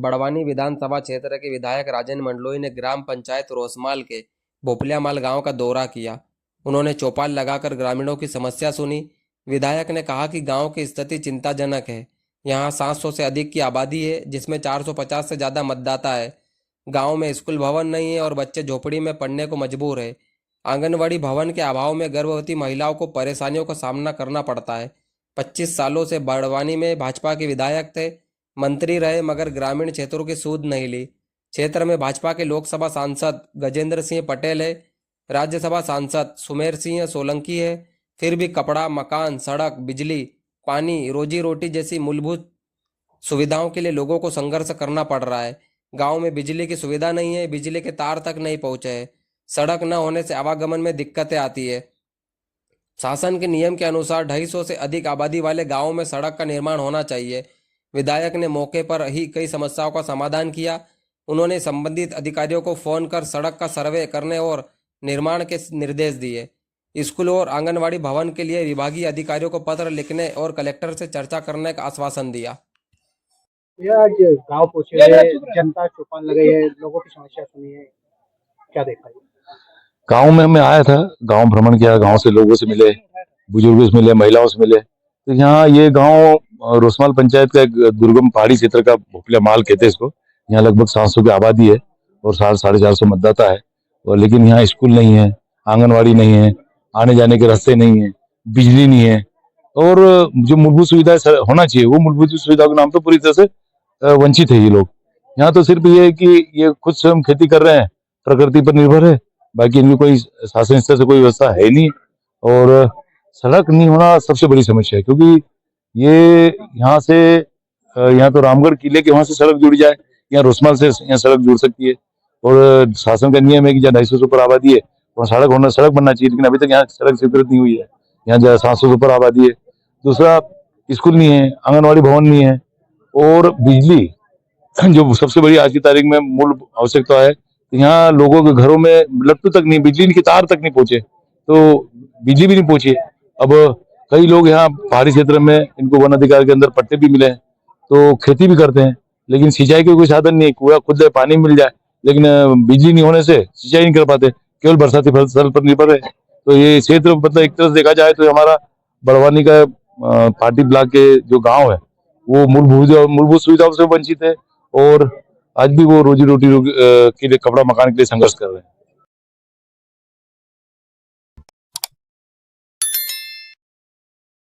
बड़वानी विधानसभा क्षेत्र के विधायक राजेंद्र मंडलोई ने ग्राम पंचायत रोसमाल के भोपलियामाल गांव का दौरा किया। उन्होंने चौपाल लगाकर ग्रामीणों की समस्या सुनी। विधायक ने कहा कि गांव की स्थिति चिंताजनक है। यहां 700 से अधिक की आबादी है, जिसमें 450 से ज़्यादा मतदाता है। गांव में स्कूल भवन नहीं है और बच्चे झोपड़ी में पढ़ने को मजबूर है। आंगनवाड़ी भवन के अभाव में गर्भवती महिलाओं को परेशानियों का सामना करना पड़ता है। 25 सालों से बड़वानी में भाजपा के विधायक थे, मंत्री रहे, मगर ग्रामीण क्षेत्रों की सूध नहीं ली। क्षेत्र में भाजपा के लोकसभा सांसद गजेंद्र सिंह पटेल है, राज्यसभा सांसद सुमेर सिंह सोलंकी है। फिर भी कपड़ा, मकान, सड़क, बिजली, पानी, रोजी रोटी जैसी मूलभूत सुविधाओं के लिए लोगों को संघर्ष करना पड़ रहा है। गांव में बिजली की सुविधा नहीं है, बिजली के तार तक नहीं पहुंचे हैं। सड़क न होने से आवागमन में दिक्कतें आती है। शासन के नियम के अनुसार 250 से अधिक आबादी वाले गांवों में सड़क का निर्माण होना चाहिए। विधायक ने मौके पर ही कई समस्याओं का समाधान किया। उन्होंने संबंधित अधिकारियों को फोन कर सड़क का सर्वे करने और निर्माण के निर्देश दिए। स्कूल और आंगनवाड़ी भवन के लिए विभागीय अधिकारियों को पत्र लिखने और कलेक्टर से चर्चा करने का आश्वासन दिया। ये आज गांव पहुंचे हैं, जनता चौपाल लगाई है, लोगों की समस्या सुनी है, क्या देखा है? गांव में मैं आया था, गांव भ्रमण किया, गांव से लोगों से मिले, बुजुर्गों से मिले, महिलाओं से मिले। तो यहाँ ये गांव रोसमाल पंचायत का एक दुर्गम पहाड़ी क्षेत्र का भोपलिया माल कहते हैं इसको। यहाँ लगभग 700 की आबादी है और 450 मतदाता है। और लेकिन यहाँ स्कूल नहीं है, आंगनवाड़ी नहीं है, आने जाने के रास्ते नहीं है, बिजली नहीं है और जो मूलभूत सुविधाएं होना चाहिए वो मूलभूत सुविधाओं के नाम पर पूरी तरह से वंचित है ये लोग। यहाँ तो सिर्फ ये है कि ये खुद स्वयं खेती कर रहे हैं, प्रकृति पर निर्भर है, बाकी इनकी कोई शासन स्तर से कोई व्यवस्था है नहीं। और सड़क नहीं होना सबसे बड़ी समस्या है, क्योंकि ये यहाँ से यहाँ तो रामगढ़ किले के वहां से सड़क जुड़ जाए, यहाँ रोसमाल से यहाँ सड़क जुड़ सकती है। और शासन का नियम है कि जहाँ 250 से ऊपर आबादी है वहाँ सड़क बनना चाहिए, लेकिन अभी तक यहाँ सड़क स्वीकृत नहीं हुई है। यहाँ जहाँ 700 से ऊपर आबादी है। दूसरा, स्कूल नहीं है, आंगनवाड़ी भवन नहीं है और बिजली जो सबसे बड़ी आज की तारीख में मूल आवश्यकता है। यहाँ लोगों के घरों में लट्टू तक नहीं, बिजली की तार तक नहीं पहुंचे, तो बिजली भी नहीं पहुंची। अब कई लोग यहाँ पहाड़ी क्षेत्र में इनको वन अधिकार के अंदर पट्टे भी मिले हैं, तो खेती भी करते हैं, लेकिन सिंचाई के कोई साधन नहीं, कुआं खुद पानी मिल जाए, लेकिन बिजली नहीं होने से सिंचाई नहीं कर पाते, केवल बरसाती फसल पर निर्भर है। तो ये क्षेत्र मतलब एक तरह से देखा जाए तो हमारा बड़वानी का पाटी ब्लॉक के जो गाँव है वो मूलभूत सुविधाओं से वंचित है और आज भी वो रोजी रोटी के लिए, कपड़ा मकान के लिए संघर्ष कर रहे हैं।